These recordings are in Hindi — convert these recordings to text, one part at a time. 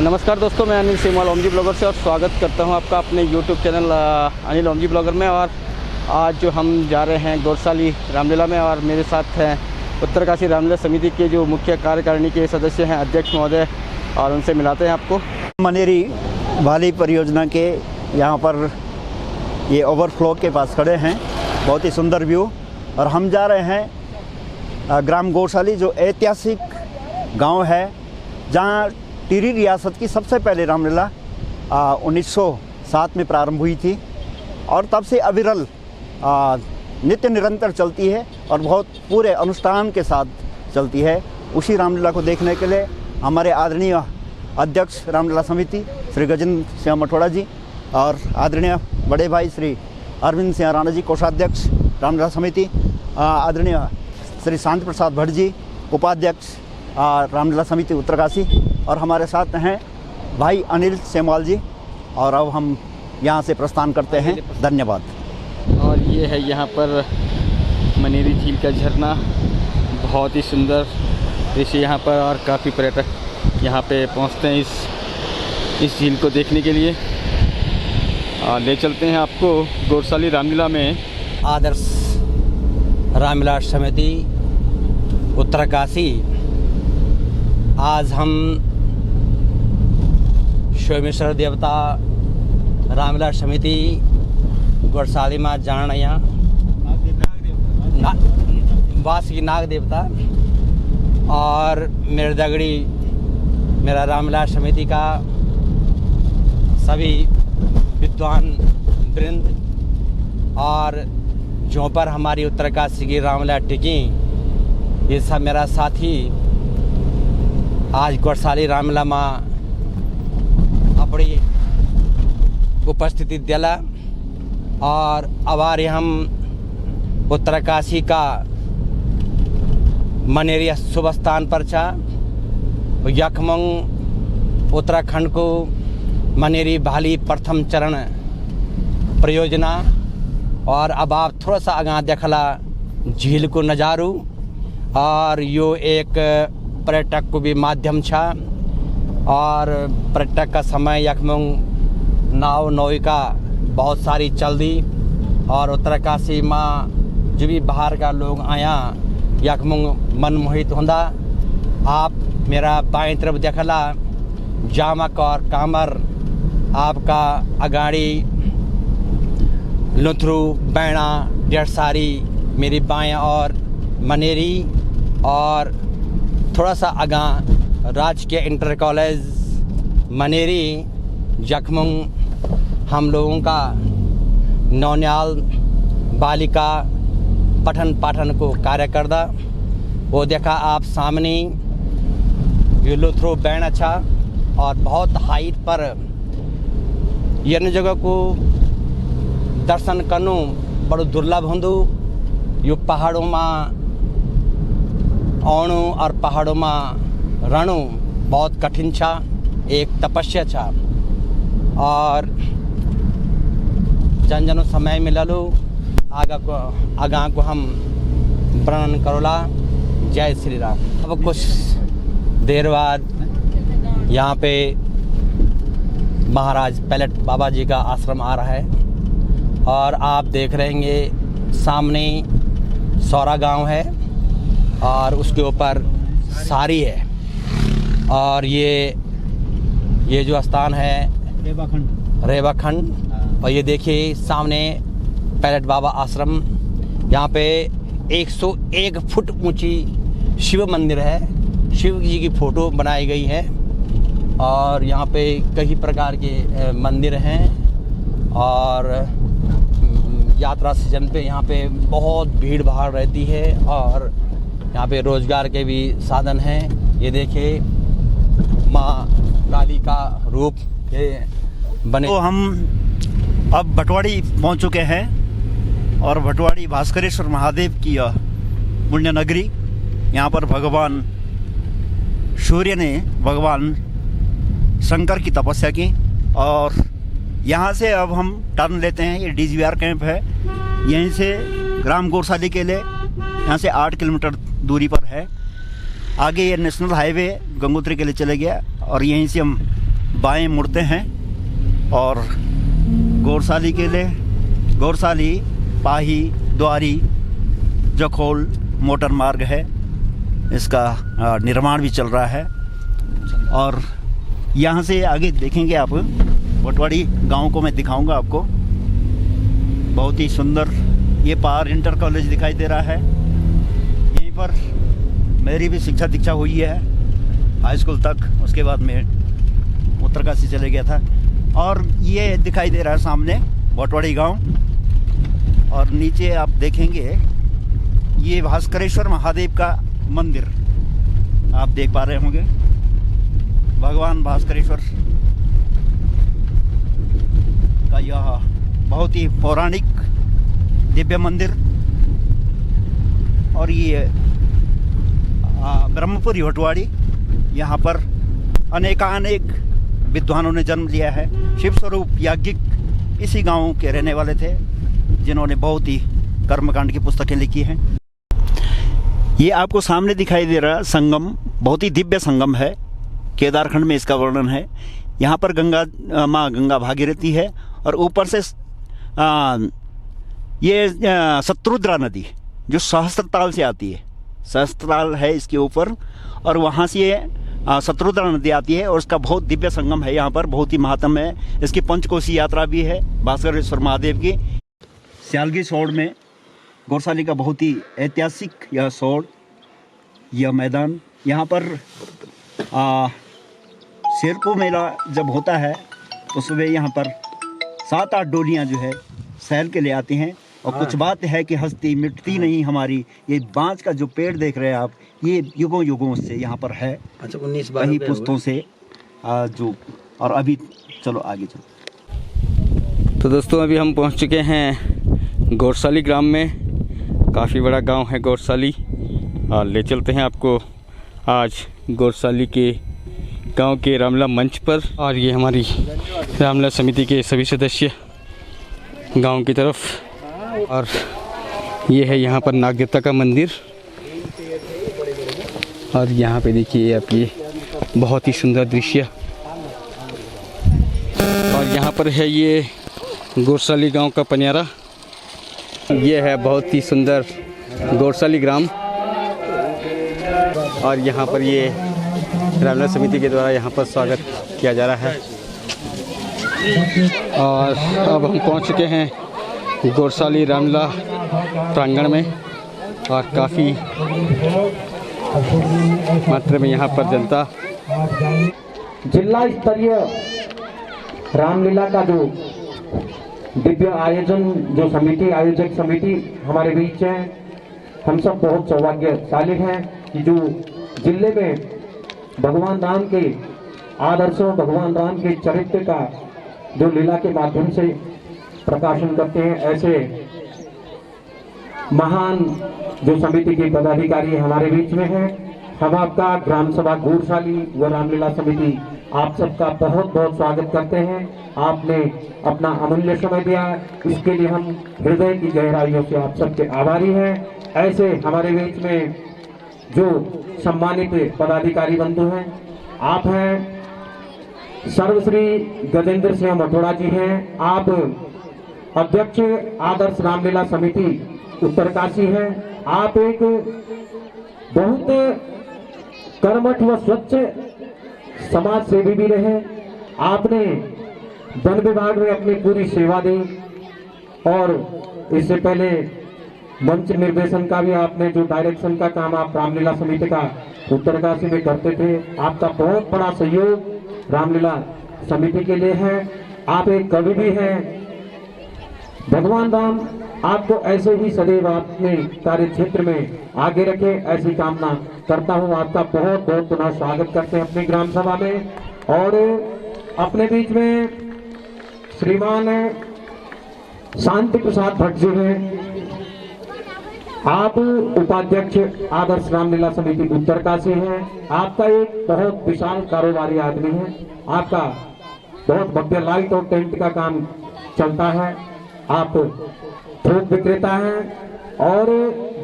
नमस्कार दोस्तों, मैं अनिल सेमवाल ओमजी ब्लॉगर से और स्वागत करता हूं आपका अपने YouTube channel Anil Omji blogger में। और आज जो हम जा रहे हैं गौरसाली रामलीला में और मेरे साथ हैं उत्तरकाशी रामलीला समिति के जो मुख्य कार्यकारिणी के सदस्य हैं अध्यक्ष महोदय, और उनसे मिलाते हैं आपको। मनेरी भाली परियोजना के यहाँ पर ये ओवरफ्लो के पास खड़े हैं, बहुत ही सुंदर व्यू। और हम जा रहे हैं ग्राम गौरसाली, जो ऐतिहासिक गांव है जहाँ टिहरी रियासत की सबसे पहले रामलीला 1907 में प्रारंभ हुई थी और तब से अविरल नित्य निरंतर चलती है और बहुत पूरे अनुष्ठान के साथ चलती है। उसी रामलीला को देखने के लिए हमारे आदरणीय अध्यक्ष रामलीला समिति श्री गजेंद्र सिंह मठोड़ा जी और आदरणीय बड़े भाई श्री अरविंद सिंह राणा जी कोषाध्यक्ष रामलीला समिति, आदरणीय श्री शांति प्रसाद भट्ट जी उपाध्यक्ष रामलीला समिति उत्तरकाशी, और हमारे साथ हैं भाई अनिल सेमवाल जी। और अब हम यहाँ से प्रस्थान करते हैं। धन्यवाद। और ये है यहाँ पर मनेरी झील का झरना, बहुत ही सुंदर दृश्य यहाँ पर, और काफ़ी पर्यटक यहाँ पे पहुँचते हैं इस झील को देखने के लिए। ले चलते हैं आपको गौरसाली रामलीला में। आदर्श रामलीला समिति उत्तरकाशी, आज हम सोमेश्वर देवता रामलीला समिति गौरसाली में जान यहाँ वासुकी नाग देवता और मेरे दगड़ी मेरा रामलीला समिति का सभी विद्वान वृंद और जो पर हमारी उत्तरकाशी की रामलीला टिकी, ये सब मेरा साथी आज गौरसाली रामलीला में अपनी उपस्थिति दिला। और अबार हम उत्तरकाशी का मनेरी शुभ स्थान पर छा यखमंग उत्तराखंड को मनेरी भाली प्रथम चरण परियोजना। और अब आप थोड़ा सा आगे देखला झील को नज़ारू, और यो एक पर्यटक को भी माध्यम छा। और पर्यटक का समय यखमंग नाव नौका बहुत सारी चल दी, और उत्तरकाशी में जो भी बाहर का लोग आया यखमंग मनमोहित होंदा। आप मेरा बाएं तरफ देखला जामक और कामर आपका अगाड़ी लुथरू बैणा डेढ़ सारी मेरी बाएं और मनेरी, और थोड़ा सा आगा राजकीय इंटर कॉलेज मनेरी जखमंग हम लोगों का नौनियाल बालिका पठन पाठन को कार्य करदा। वो देखा आप सामने ये लुथरू बैण अच्छा, और बहुत हाइट पर यन जगह को दर्शन करना बड़ो दुर्लभ होंदो। यो पहाड़ों में आणु और पहाड़ों में रहना बहुत कठिन छा, एक तपस्या छा। और जन समय मिललो आगा को हम वर्णन करोला। जय श्री राम। अब कुछ देर बाद यहाँ पे महाराज पैलेट बाबा जी का आश्रम आ रहा है, और आप देख रहे हैं सामने सौरा गांव है और उसके ऊपर सारी है। और ये जो स्थान है रेवाखंड। और ये देखिए सामने पैलेट बाबा आश्रम। यहाँ पे 101 फुट ऊंची शिव मंदिर है, शिव जी की फ़ोटो बनाई गई है। और यहाँ पे कई प्रकार के मंदिर हैं, और यात्रा सीजन पे यहाँ पे बहुत भीड़ भाड़ रहती है, और यहाँ पे रोजगार के भी साधन हैं। ये देखिए माँ काली का रूप ये बने। तो हम अब भटवाड़ी पहुँच चुके हैं, और भटवाड़ी भास्करेश्वर महादेव की यह पुण्य नगरी। यहाँ पर भगवान सूर्य ने भगवान शंकर की तपस्या की। और यहाँ से अब हम टर्न लेते हैं, ये DGVR कैंप है। यहीं से ग्राम गौरसाली के लिए यहाँ से 8 किलोमीटर दूरी पर है। आगे ये नेशनल हाईवे गंगोत्री के लिए चले गया, और यहीं से हम बाएं मुड़ते हैं और गौरसाली के लिए गौरसाली, पाही, द्वारी, जखोल मोटर मार्ग है, इसका निर्माण भी चल रहा है। और यहाँ से आगे देखेंगे आप, भटवाड़ी गांव को मैं दिखाऊंगा आपको। बहुत ही सुंदर ये पार इंटर कॉलेज दिखाई दे रहा है। यहीं पर मेरी भी शिक्षा दीक्षा हुई है हाई स्कूल तक, उसके बाद मैं उत्तरकाशी चले गया था। और ये दिखाई दे रहा है सामने भटवाड़ी गांव। और नीचे आप देखेंगे ये भास्करेश्वर महादेव का मंदिर आप देख पा रहे होंगे। भगवान भास्करेश्वर का यह बहुत ही पौराणिक दिव्य मंदिर। और ये ब्रह्मपुरी भटवाड़ी, यहाँ पर अनेकानेक विद्वानों ने जन्म लिया है। शिव स्वरूप याज्ञिक इसी गांव के रहने वाले थे, जिन्होंने बहुत ही कर्मकांड की पुस्तकें लिखी हैं। ये आपको सामने दिखाई दे रहा संगम बहुत ही दिव्य संगम है, केदारखंड में इसका वर्णन है। यहाँ पर गंगा माँ गंगा भागीरथी है और ऊपर से ये शत्रुद्रा नदी जो सहस्त्रताल से आती है, सहस्त्रताल है इसके ऊपर, और वहाँ से ये शत्रुद्रा नदी आती है और उसका बहुत दिव्य संगम है। यहाँ पर बहुत ही महात्म है। इसकी पंचकोशी यात्रा भी है भास्करेश्वर महादेव की। सियालगी सोड़ में गौरसाली का बहुत ही ऐतिहासिक यह सोड़, यह मैदान। यहाँ पर शेरपो मेला जब होता है तो सुबह यहाँ पर 7-8 डोलियाँ जो है सैल के लिए आती हैं। और कुछ बात है कि हस्ती मिटती नहीं हमारी। ये बांज का जो पेड़ देख रहे हैं आप, ये युगों युगों से यहाँ पर है। अच्छा, 19 कहीं पुस्तों से जो, और अभी चलो आगे चलो। तो दोस्तों अभी हम पहुँच चुके हैं गौरसाली ग्राम में। काफ़ी बड़ा गांव है गौरसाली। ले चलते हैं आपको आज गौरसाली के गांव के रामलीला मंच पर। और ये हमारी रामलीला समिति के सभी सदस्य गांव की तरफ। और ये है यहाँ पर नाग देवता का मंदिर। और यहाँ पे देखिए आप, ये बहुत ही सुंदर दृश्य। और यहाँ पर है ये गौरसाली गांव का पनियारा। ये है बहुत ही सुंदर गौरसाली ग्राम। और यहाँ पर ये रामलीला समिति के द्वारा यहाँ पर स्वागत किया जा रहा है। और अब हम पहुँच चुके हैं गौरसाली रामलीला प्रांगण में। और काफ़ी मात्रा में यहाँ पर जनता। जिला स्तरीय रामलीला का जो दिव्य आयोजन, जो समिति, आयोजक समिति हमारे बीच है, हम सब बहुत सौभाग्यशाली हैं कि जो जिले में भगवान राम के आदर्शों, भगवान राम के चरित्र का जो लीला के माध्यम से प्रकाशन करते हैं, ऐसे महान जो समिति के पदाधिकारी हमारे बीच में हैं। हम आपका ग्राम सभा गौरसाली व रामलीला समिति आप सबका बहुत बहुत स्वागत करते हैं। आपने अपना अमूल्य समय दिया, इसके लिए हम हृदय की गहराइयों से आप सबके आभारी हैं। ऐसे हमारे बीच में जो सम्मानित पदाधिकारी बंधु हैं, आप हैं सर्वश्री गजेंद्र सिंह मठोड़ा जी हैं, आप अध्यक्ष आदर्श रामलीला समिति उत्तरकाशी हैं। आप एक बहुत कर्मठ व स्वच्छ समाज सेवी भी रहे। आपने वन विभाग में अपनी पूरी सेवा दी और इससे पहले मंच निर्देशन का भी आपने, जो डायरेक्शन का काम आप रामलीला समिति का उत्तरकाशी में करते थे, आपका बहुत बड़ा सहयोग रामलीला समिति के लिए है। आप एक कवि भी हैं। भगवान राम आपको ऐसे ही सदैव अपने कार्य क्षेत्र में आगे रखे, ऐसी कामना करता हूं। आपका बहुत बहुत पुनः स्वागत करते हैं अपनी ग्राम सभा में। और अपने बीच में श्रीमान शांति प्रसाद भट्ट जी हैं, आप उपाध्यक्ष आदर्श रामलीला समिति उत्तरकाशी हैं। आपका एक बहुत विशाल कारोबारी आदमी है, आपका बहुत भव्य लाइट और टेंट का काम चलता है। आप थोक विक्रेता हैं और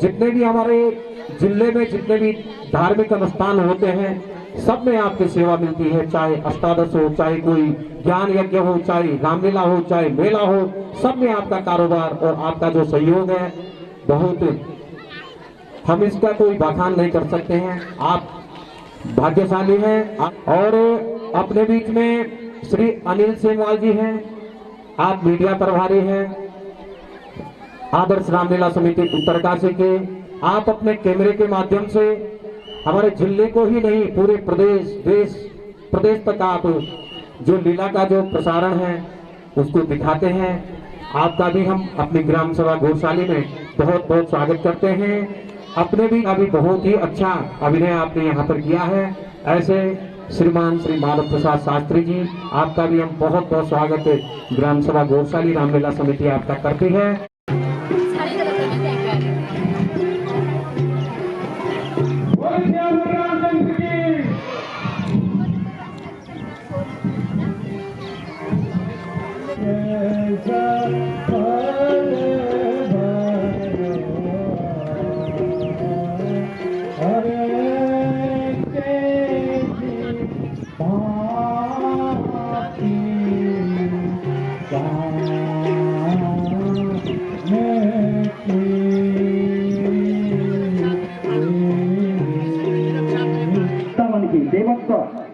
जितने भी हमारे जिले में जितने भी धार्मिक अनुष्ठान होते हैं सब में आपकी सेवा मिलती है, चाहे अष्टादश हो, चाहे कोई ज्ञान यज्ञ हो, चाहे रामलीला हो, चाहे मेला हो, सब में आपका कारोबार और आपका जो सहयोग है बहुत, हम इसका कोई बखान नहीं कर सकते हैं। आप भाग्यशाली हैं। और अपने बीच में श्री अनिल सेमवाल जी हैं, आप मीडिया प्रभारी हैं आदर्श रामलीला समिति उत्तरकाशी के। आप अपने कैमरे के माध्यम से हमारे जिले को ही नहीं पूरे प्रदेश देश प्रदेश तक आप जो लीला का जो प्रसारण है उसको दिखाते हैं। आपका भी हम अपनी ग्राम सभा घोषाली में बहुत बहुत स्वागत करते हैं। अपने भी अभी बहुत ही अच्छा अभिनय आपने यहाँ पर किया है। ऐसे श्रीमान श्री माधव प्रसाद शास्त्री जी, आपका भी हम बहुत बहुत स्वागत ग्राम सभा घोषाली रामलीला समिति आपका करती है।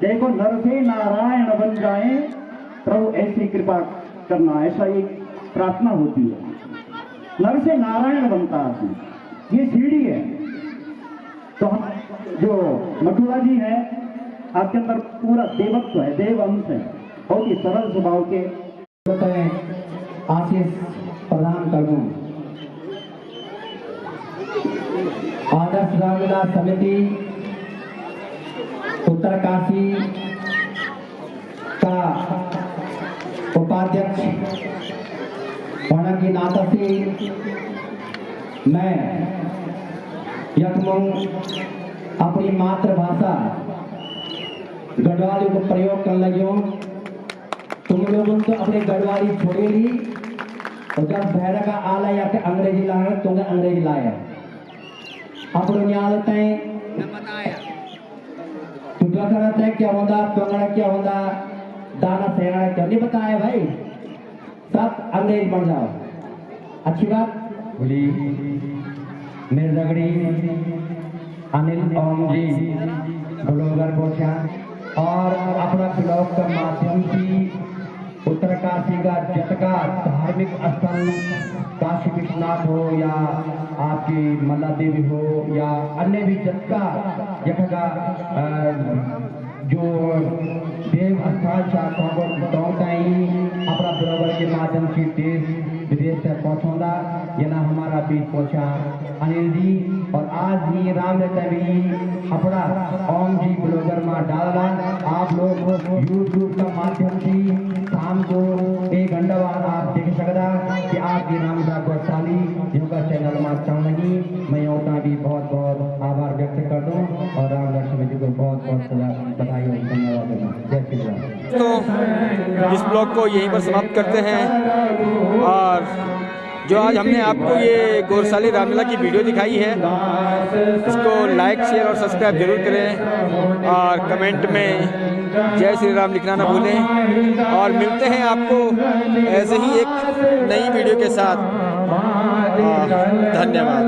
देखो नर से नारायण बन जाए, प्रभु ऐसी कृपा करना, ऐसा एक प्रार्थना होती है। नर से नारायण बनता है, ये सीढ़ी है। तो हम जो मथुरा जी है, आपके अंदर पूरा देवत्व है, देव अंश है, बहुत ही सरल स्वभाव के। आशीष प्रदान कर दूं। आदर्श रामलीला समिति उत्तरकाशी का उपाध्यक्ष होने की नाते से मैं यथमंग अपनी मातृभाषा गढ़वाली को प्रयोग कर लगी हूँ। तुम लोगों तो अपनी गढ़वाली छोड़ी ली, और जब भैरा का आला या के अंग्रेजी लाए, तुमने अंग्रेजी लाया अपने न्याय है क्या होता, पंगड़ा क्या होता, दाना सेना क्या नहीं बताया भाई, सब अंग्रेज बन जाओ। अच्छी बात बोली मेरे रगड़ी अनिल ओम जी ब्लॉगर पहुंचा, और अपना ब्लॉग का माध्यम से उत्तरकाशी का जटका धार्मिक स्थल काशी विश्वनाथ हो या आपकी मल्ला देवी हो या अन्य भी जटका जटका जो देव स्थल चाहता अपना बराबर के माध्यम से देश विदेश तक पहुँचाऊंगा। ये ना हमारा बीच पहुँचा अनिल जी, और आज ही राम भी अपना ओम जी ब्लॉगर में डाला। आप लोग यूट्यूब का माध्यम से शाम को 1 घंटा बाद आप देख सकता कि आपकी रामलीला घोषाली योगा चैनल में चाहूँगी। मैं उतना भी बहुत बहुत आभार व्यक्त कर दूँ और रामलीला समिति को बहुत बहुत बधाई और धन्यवाद देना। जय श्री राम। तो इस ब्लॉग को यहीं पर समाप्त करते हैं, और जो आज हमने आपको ये घोषाली रामलीला की वीडियो दिखाई है, इसको लाइक शेयर और सब्सक्राइब जरूर करें, और कमेंट में जय श्री राम लिखना ना भूलें। और मिलते हैं आपको ऐसे ही एक नई वीडियो के साथ। धन्यवाद।